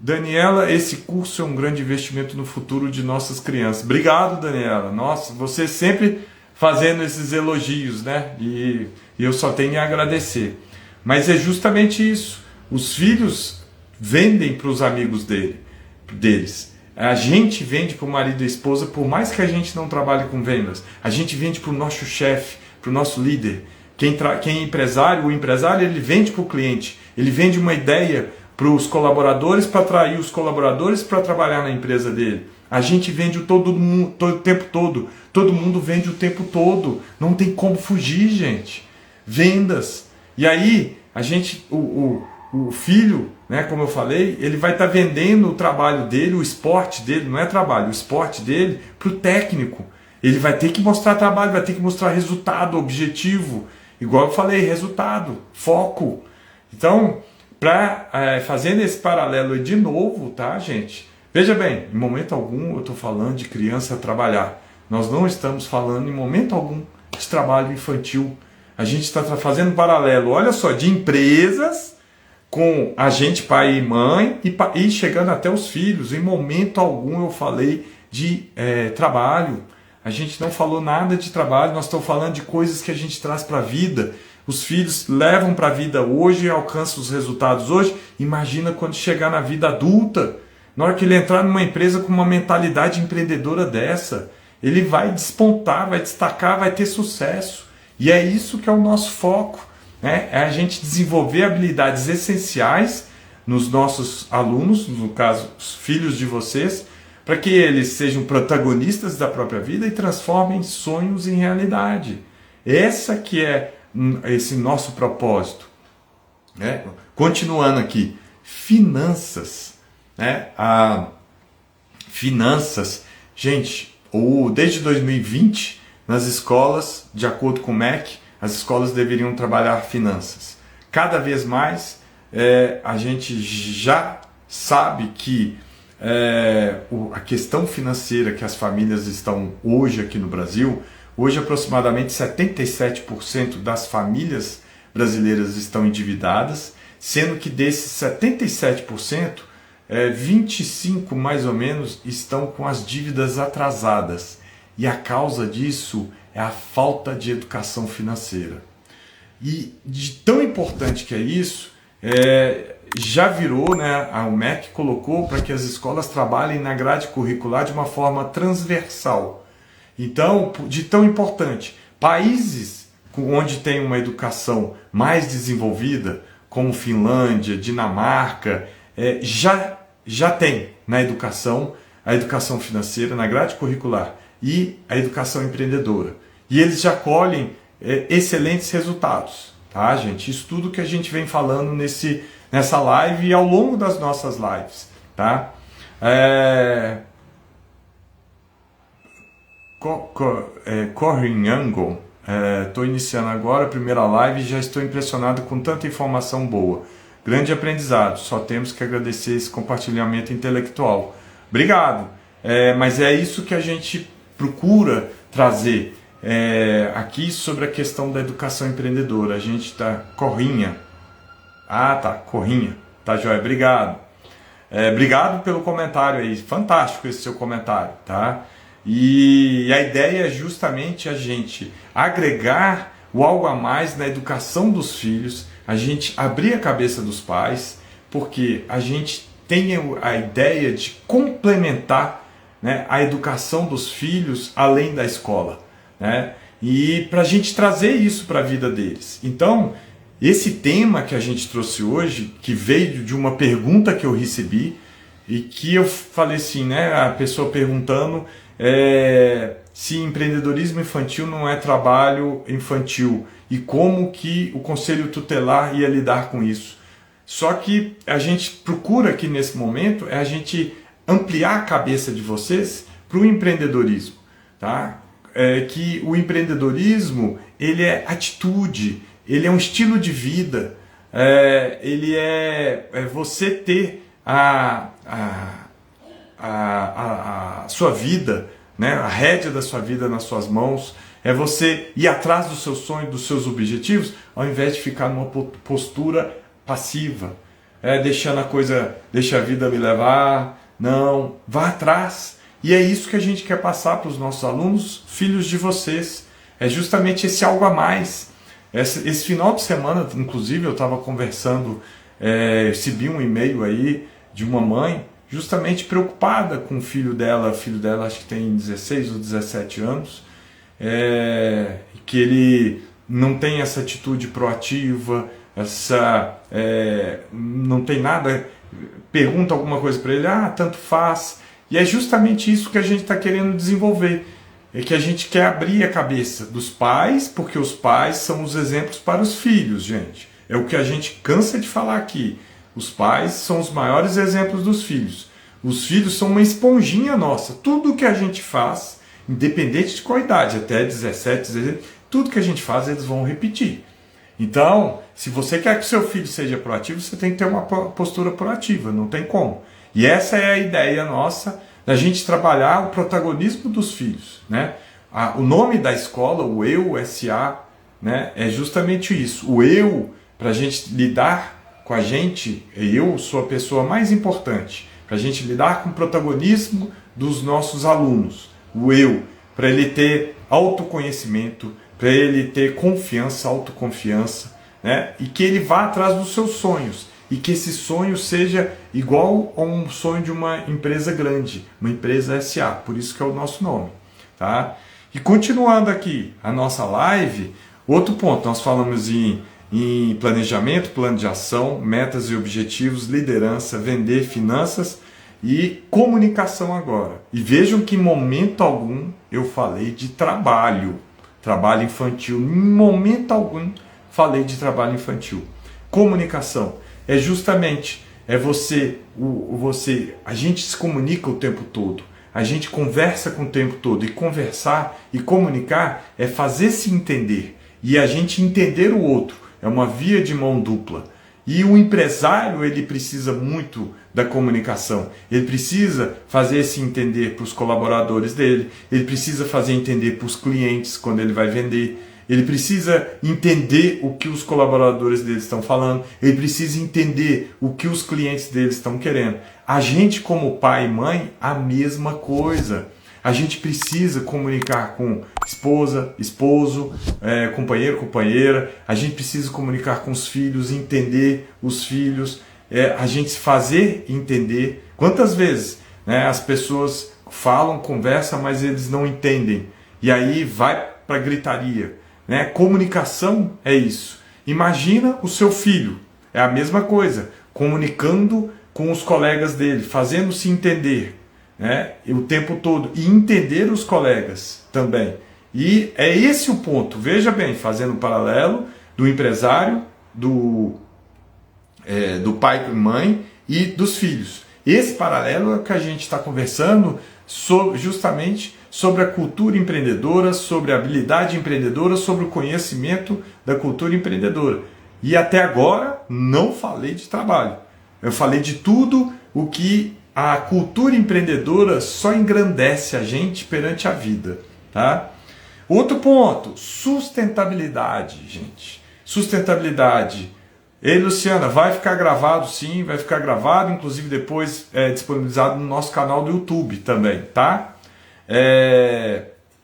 Daniela, esse curso é um grande investimento no futuro de nossas crianças. Obrigado, Daniela. Nossa, você sempre fazendo esses elogios, né? E eu só tenho a agradecer. Mas é justamente isso. Os filhos vendem para os amigos deles. A gente vende para o marido e a esposa, por mais que a gente não trabalhe com vendas. A gente vende para o nosso chefe, para o nosso líder. Quem é empresário, o empresário, ele vende para o cliente. Ele vende uma ideia para os colaboradores, para atrair os colaboradores para trabalhar na empresa dele. A gente vende o tempo todo. Todo mundo vende o tempo todo. Não tem como fugir, gente. Vendas. E aí, o filho, né, como eu falei, ele vai estar vendendo o trabalho dele, o esporte dele, não é trabalho, o esporte dele, para o técnico. Ele vai ter que mostrar trabalho, vai ter que mostrar resultado, objetivo. Igual eu falei, resultado, foco. Então, fazendo esse paralelo de novo, tá, gente? Veja bem, em momento algum eu estou falando de criança trabalhar. Nós não estamos falando em momento algum de trabalho infantil. A gente está fazendo um paralelo, olha só, de empresas com a gente, pai e mãe, e chegando até os filhos. Em momento algum eu falei de trabalho. A gente não falou nada de trabalho, nós estamos falando de coisas que a gente traz para a vida. Os filhos levam para a vida hoje, alcançam os resultados hoje. Imagina quando chegar na vida adulta, na hora que ele entrar numa empresa com uma mentalidade empreendedora dessa, ele vai despontar, vai destacar, vai ter sucesso. E é isso que é o nosso foco, né? É a gente desenvolver habilidades essenciais nos nossos alunos, no caso, os filhos de vocês, para que eles sejam protagonistas da própria vida e transformem sonhos em realidade. Essa que é esse nosso propósito, né? Continuando aqui, finanças, né? Finanças, gente, desde 2020 nas escolas, de acordo com o MEC, as escolas deveriam trabalhar finanças. Cada vez mais a gente já sabe que a questão financeira que as famílias estão hoje aqui no Brasil, hoje aproximadamente 77% das famílias brasileiras estão endividadas, sendo que desses 77%, 25% mais ou menos estão com as dívidas atrasadas. E a causa disso é a falta de educação financeira. E de tão importante que é isso, já virou, né, o MEC colocou para que as escolas trabalhem na grade curricular de uma forma transversal. Então, de tão importante, países onde tem uma educação mais desenvolvida, como Finlândia, Dinamarca, já tem na educação a educação financeira, na grade curricular, e a educação empreendedora. E eles já colhem excelentes resultados, tá, gente? Isso tudo que a gente vem falando nessa live e ao longo das nossas lives, tá? Corrinhango, estou iniciando agora a primeira live e já estou impressionado com tanta informação boa. Grande aprendizado, só temos que agradecer esse compartilhamento intelectual. Obrigado, mas é isso que a gente procura trazer aqui sobre a questão da educação empreendedora. A gente está... Corrinha. Ah, tá, Corrinha. Tá, joia, obrigado. Obrigado pelo comentário aí, fantástico esse seu comentário, tá? E a ideia é justamente a gente agregar o algo a mais na educação dos filhos, a gente abrir a cabeça dos pais, porque a gente tem a ideia de complementar, né, a educação dos filhos além da escola, né? E para a gente trazer isso para a vida deles. Então, esse tema que a gente trouxe hoje, que veio de uma pergunta que eu recebi, e que eu falei assim, né, a pessoa perguntando se empreendedorismo infantil não é trabalho infantil, e como que o Conselho Tutelar ia lidar com isso. Só que a gente procura aqui nesse momento a gente ampliar a cabeça de vocês para o empreendedorismo, tá? Que o empreendedorismo, ele é atitude, ele é um estilo de vida, ele é você ter a sua vida, né, a rédea da sua vida nas suas mãos, é você ir atrás dos seus sonhos, dos seus objetivos, ao invés de ficar numa postura passiva, deixando deixa a vida me levar. Não, vá atrás. E é isso que a gente quer passar para os nossos alunos, filhos de vocês. É justamente esse algo a mais. Esse final de semana, inclusive, eu estava conversando, recebi um e-mail aí de uma mãe, justamente preocupada com o filho dela acho que tem 16 ou 17 anos, que ele não tem essa atitude proativa, não tem nada, pergunta alguma coisa para ele, tanto faz. E é justamente isso que a gente está querendo desenvolver, é que a gente quer abrir a cabeça dos pais, porque os pais são os exemplos para os filhos, gente. É o que a gente cansa de falar aqui. Os pais são os maiores exemplos dos filhos. Os filhos são uma esponjinha nossa. Tudo que a gente faz, independente de qual idade, até 17, 16, tudo que a gente faz eles vão repetir. Então, se você quer que o seu filho seja proativo, você tem que ter uma postura proativa, não tem como. E essa é a ideia nossa, da gente trabalhar o protagonismo dos filhos, né? O nome da escola, o Eu SA, né, é justamente isso. O eu, para a gente lidar com a gente, eu sou a pessoa mais importante, para a gente lidar com o protagonismo dos nossos alunos. O eu, para ele ter autoconhecimento, para ele ter confiança, autoconfiança, né? E que ele vá atrás dos seus sonhos. E que esse sonho seja igual a um sonho de uma empresa grande, uma empresa SA, por isso que é o nosso nome, tá? E continuando aqui a nossa live, outro ponto, nós falamos em planejamento, plano de ação, metas e objetivos, liderança, vender, finanças e comunicação agora. E vejam que em momento algum eu falei de trabalho infantil, em momento algum falei de trabalho infantil. Comunicação justamente a gente se comunica o tempo todo, a gente conversa com o tempo todo, e conversar e comunicar é fazer-se entender, e a gente entender o outro, é uma via de mão dupla. E o empresário, ele precisa muito da comunicação, ele precisa fazer-se entender para os colaboradores dele, ele precisa fazer entender para os clientes quando ele vai vender, ele precisa entender o que os colaboradores dele estão falando, ele precisa entender o que os clientes dele estão querendo. A gente, como pai e mãe, a mesma coisa. A gente precisa comunicar com esposa, esposo, companheiro, companheira. A gente precisa comunicar com os filhos, entender os filhos. A gente se fazer entender. Quantas vezes, né, as pessoas falam, conversam, mas eles não entendem. E aí vai para gritaria. Né? Comunicação é isso. Imagina o seu filho. É a mesma coisa. Comunicando com os colegas dele, fazendo-se entender. Né, o tempo todo, e entender os colegas também. E é esse o ponto, veja bem, fazendo um paralelo do empresário, do pai e mãe e dos filhos. Esse paralelo é o que a gente está conversando justamente sobre a cultura empreendedora, sobre a habilidade empreendedora, sobre o conhecimento da cultura empreendedora. E até agora não falei de trabalho, eu falei de tudo o que a cultura empreendedora só engrandece a gente perante a vida, tá? Outro ponto, sustentabilidade, gente. Sustentabilidade. Ei, Luciana, vai ficar gravado sim, vai ficar gravado, inclusive depois disponibilizado no nosso canal do YouTube também, tá?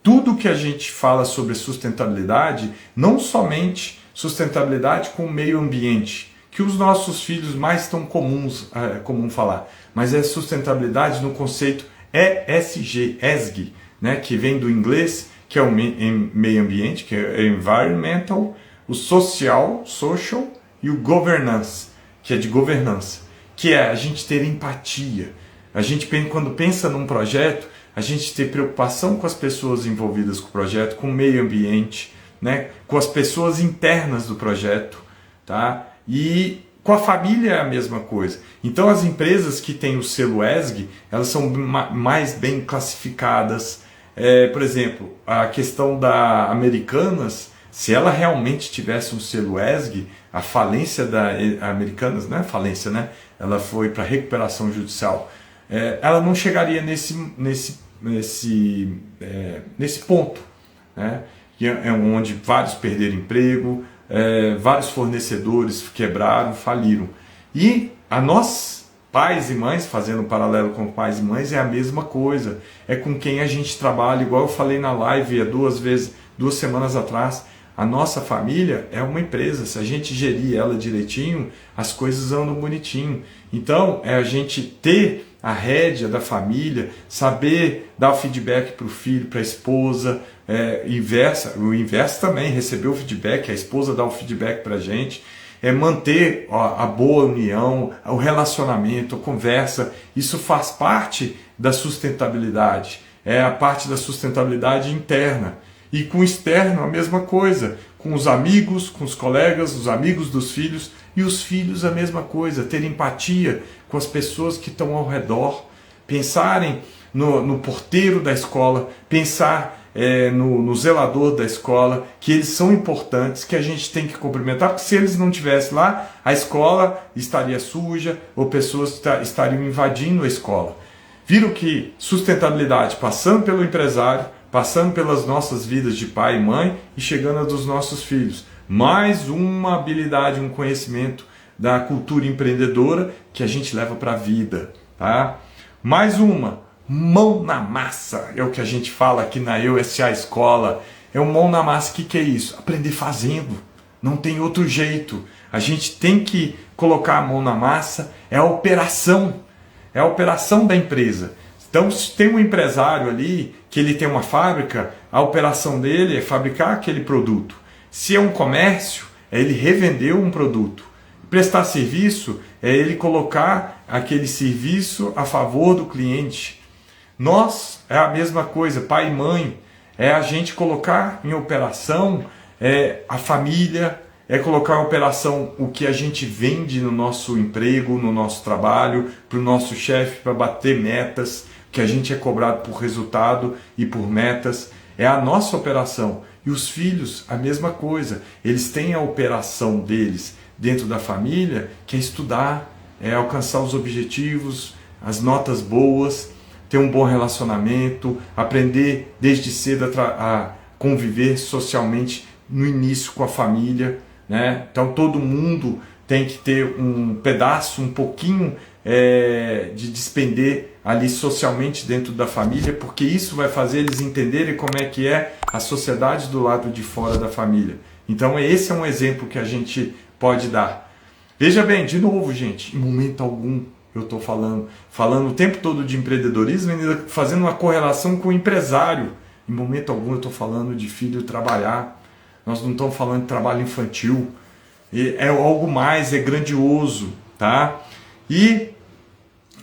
Tudo que a gente fala sobre sustentabilidade, não somente sustentabilidade com o meio ambiente, que os nossos filhos mais estão comum falar, mas é sustentabilidade no conceito ESG, né, que vem do inglês, que é o meio ambiente, que é environmental, o social e o governance, que é de governança, que é a gente ter empatia. A gente, quando pensa num projeto, a gente ter preocupação com as pessoas envolvidas com o projeto, com o meio ambiente, né, com as pessoas internas do projeto, tá? E com a família é a mesma coisa. Então as empresas que têm o selo ESG, elas são mais bem classificadas. Por exemplo, a questão da Americanas, se ela realmente tivesse um selo ESG, a falência da Americanas, não é falência, né? Ela foi para recuperação judicial. Ela não chegaria nesse ponto, né? Onde vários perderam emprego, vários fornecedores quebraram, faliram. E a nós, pais e mães, fazendo um paralelo com pais e mães, é a mesma coisa. É com quem a gente trabalha, igual eu falei na live há 2 semanas atrás. A nossa família é uma empresa, se a gente gerir ela direitinho, as coisas andam bonitinho. Então, é a gente ter a rédea da família, saber dar o feedback para o filho, para a esposa, o inverso também, receber o feedback, a esposa dá o feedback para a gente, manter a boa união, o relacionamento, a conversa, isso faz parte da sustentabilidade, é a parte da sustentabilidade interna. E com o externo a mesma coisa, com os amigos, com os colegas, os amigos dos filhos, e os filhos a mesma coisa, ter empatia com as pessoas que estão ao redor, pensarem no porteiro da escola, pensar no zelador da escola, que eles são importantes, que a gente tem que cumprimentar, porque se eles não estivessem lá, a escola estaria suja, ou pessoas estariam invadindo a escola. Viram que sustentabilidade, passando pelo empresário, passando pelas nossas vidas de pai e mãe e chegando a dos nossos filhos. Mais uma habilidade, um conhecimento da cultura empreendedora que a gente leva para a vida. Tá? Mais uma, mão na massa, é o que a gente fala aqui na USA Escola. É o mão na massa, o que é isso? Aprender fazendo, não tem outro jeito. A gente tem que colocar a mão na massa, é a operação da empresa. Então, se tem um empresário ali, que ele tem uma fábrica, a operação dele é fabricar aquele produto. Se é um comércio, é ele revender um produto. Prestar serviço é ele colocar aquele serviço a favor do cliente. Nós, é a mesma coisa, pai e mãe, é a gente colocar em operação a família, é colocar em operação o que a gente vende no nosso emprego, no nosso trabalho, para o nosso chefe, para bater metas, o que a gente é cobrado por resultado e por metas, é a nossa operação. E os filhos, a mesma coisa, eles têm a operação deles dentro da família, que é estudar, é alcançar os objetivos, as notas boas, ter um bom relacionamento, aprender desde cedo a conviver socialmente no início com a família, né? Então todo mundo tem que ter um pedaço, um pouquinho de despender ali socialmente dentro da família, porque isso vai fazer eles entenderem como é que é a sociedade do lado de fora da família. Então esse é um exemplo que a gente pode dar. Veja bem, de novo, gente, em momento algum eu estou falando o tempo todo de empreendedorismo, ainda fazendo uma correlação com o empresário. Em momento algum eu estou falando de filho trabalhar. Nós não estamos falando de trabalho infantil. É algo mais, é grandioso, tá? E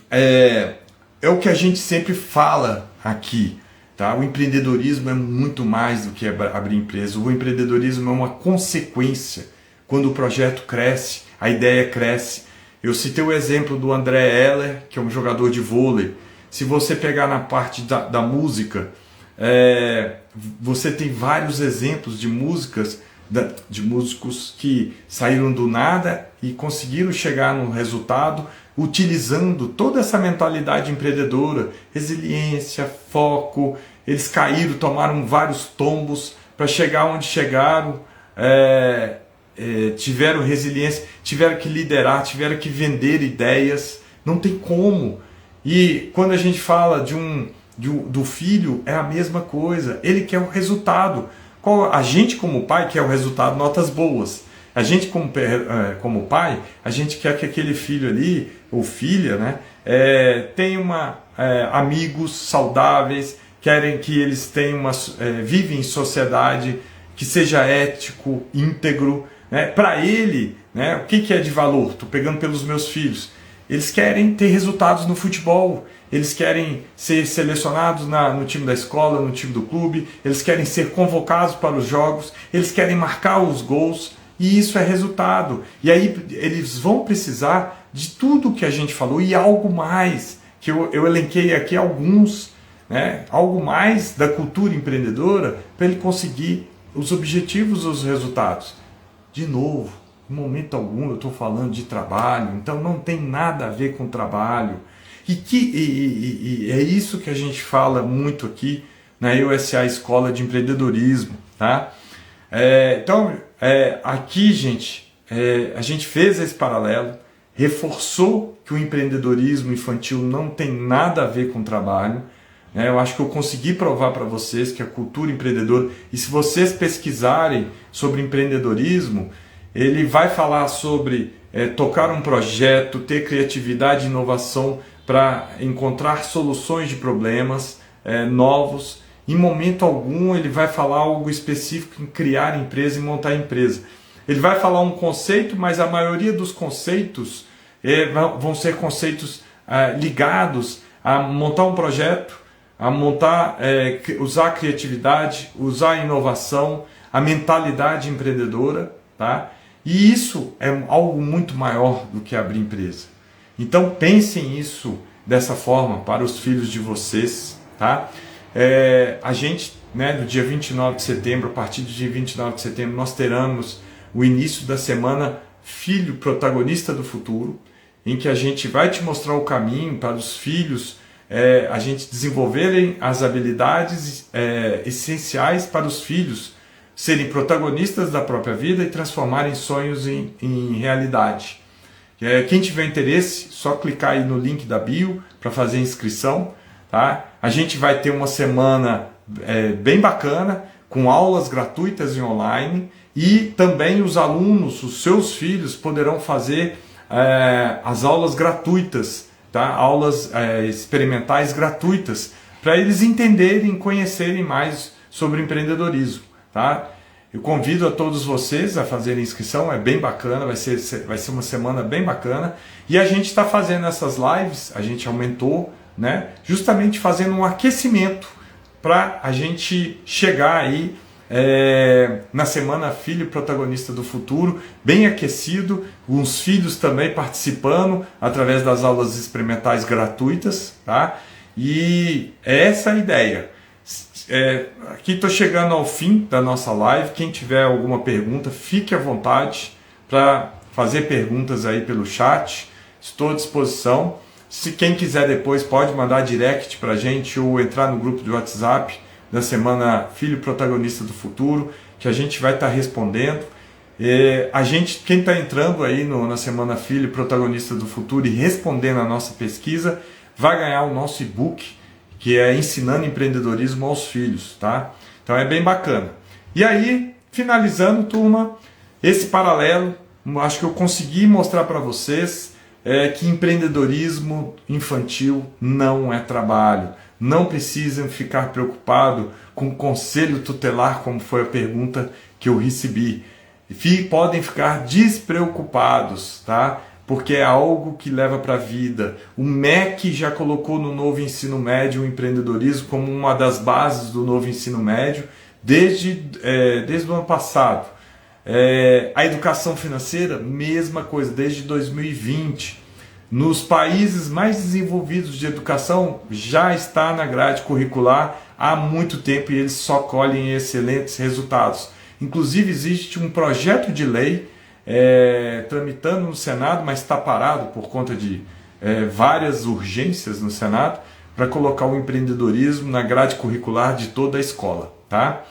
é o que a gente sempre fala aqui, tá? O empreendedorismo é muito mais do que abrir empresa. O empreendedorismo é uma consequência. Quando o projeto cresce, a ideia cresce. Eu citei o exemplo do André Heller, que é um jogador de vôlei. Se você pegar na parte da música, você tem vários exemplos de músicos que saíram do nada e conseguiram chegar no resultado utilizando toda essa mentalidade empreendedora, resiliência, foco. Eles caíram, tomaram vários tombos para chegar onde chegaram, tiveram resiliência, tiveram que liderar, tiveram que vender ideias. Não tem como. E quando a gente fala do filho, é a mesma coisa. Ele quer o resultado. A gente como pai quer o resultado, notas boas. A gente como pai, a gente quer que aquele filho ali, ou filha, né, tenha amigos saudáveis, querem que eles tenham vivem em sociedade, que seja ético, íntegro. Né? Para ele, né, o que é de valor? Estou pegando pelos meus filhos. Eles querem ter resultados no futebol, eles querem ser selecionados no time da escola, no time do clube, eles querem ser convocados para os jogos, eles querem marcar os gols, e isso é resultado. E aí eles vão precisar de tudo que a gente falou e algo mais, que eu elenquei aqui alguns, né, algo mais da cultura empreendedora para ele conseguir os objetivos, os resultados. De novo, em momento algum eu estou falando de trabalho, então não tem nada a ver com trabalho. E é isso que a gente fala muito aqui na USA Escola de Empreendedorismo. Tá? Aqui, gente, a gente fez esse paralelo, reforçou que o empreendedorismo infantil não tem nada a ver com trabalho. Eu acho que eu consegui provar para vocês que a cultura empreendedora, e se vocês pesquisarem sobre empreendedorismo, ele vai falar sobre tocar um projeto, ter criatividade e inovação para encontrar soluções de problemas novos. Em momento algum ele vai falar algo específico em criar empresa e montar empresa. Ele vai falar um conceito, mas a maioria dos conceitos vão ser conceitos ligados a montar um projeto, a usar a criatividade, usar a inovação, a mentalidade empreendedora, tá? E isso é algo muito maior do que abrir empresa. Então pensem isso dessa forma para os filhos de vocês, tá? A gente, né, no dia 29 de setembro, a partir do dia 29 de setembro, nós teremos o início da semana Filho Protagonista do Futuro, em que a gente vai te mostrar o caminho para os filhos a gente desenvolverem as habilidades essenciais para os filhos serem protagonistas da própria vida e transformarem sonhos em realidade. Quem tiver interesse, só clicar aí no link da bio para fazer a inscrição. Tá? A gente vai ter uma semana bem bacana, com aulas gratuitas e online, e também os alunos, os seus filhos, poderão fazer as aulas gratuitas, tá? Aulas experimentais gratuitas, para eles entenderem e conhecerem mais sobre empreendedorismo. Tá? Eu convido a todos vocês a fazerem inscrição, é bem bacana, vai ser uma semana bem bacana. E a gente está fazendo essas lives, a gente aumentou, né, justamente fazendo um aquecimento para a gente chegar aí na semana Filho Protagonista do Futuro, bem aquecido, com os filhos também participando através das aulas experimentais gratuitas. Tá? E é essa a ideia. Aqui estou chegando ao fim da nossa live. Quem tiver alguma pergunta, fique à vontade para fazer perguntas aí pelo chat. Estou à disposição. Se quem quiser depois pode mandar direct para a gente ou entrar no grupo de WhatsApp da semana Filho Protagonista do Futuro, que a gente vai estar respondendo. Quem está entrando aí na semana Filho Protagonista do Futuro e respondendo a nossa pesquisa, vai ganhar o nosso e-book, que é Ensinando Empreendedorismo aos Filhos, tá? Então é bem bacana. E aí, finalizando, turma, esse paralelo, acho que eu consegui mostrar para vocês que empreendedorismo infantil não é trabalho. Não precisam ficar preocupados com conselho tutelar, como foi a pergunta que eu recebi. Podem ficar despreocupados, tá? Porque é algo que leva para a vida. O MEC já colocou no novo ensino médio o empreendedorismo como uma das bases do novo ensino médio desde o ano passado. A educação financeira, mesma coisa, desde 2020. Nos países mais desenvolvidos de educação, já está na grade curricular há muito tempo e eles só colhem excelentes resultados. Inclusive existe um projeto de lei tramitando no Senado, mas está parado por conta de várias urgências no Senado, para colocar o empreendedorismo na grade curricular de toda a escola, tá?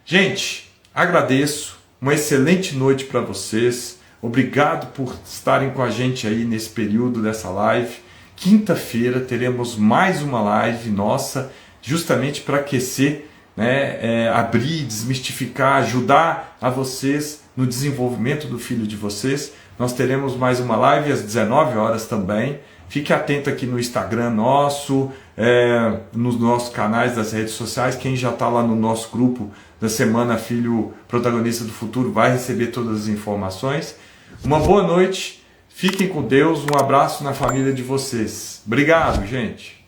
Gente, agradeço, uma excelente noite para vocês, obrigado por estarem com a gente aí nesse período dessa live. Quinta-feira teremos mais uma live nossa, justamente para aquecer, abrir, desmistificar, ajudar a vocês no desenvolvimento do filho de vocês. Nós teremos mais uma live às 19 horas também. Fique atento aqui no Instagram nosso, nos nossos canais das redes sociais. Quem já está lá no nosso grupo da Semana Filho Protagonista do Futuro vai receber todas as informações. Uma boa noite, fiquem com Deus, um abraço na família de vocês. Obrigado, gente!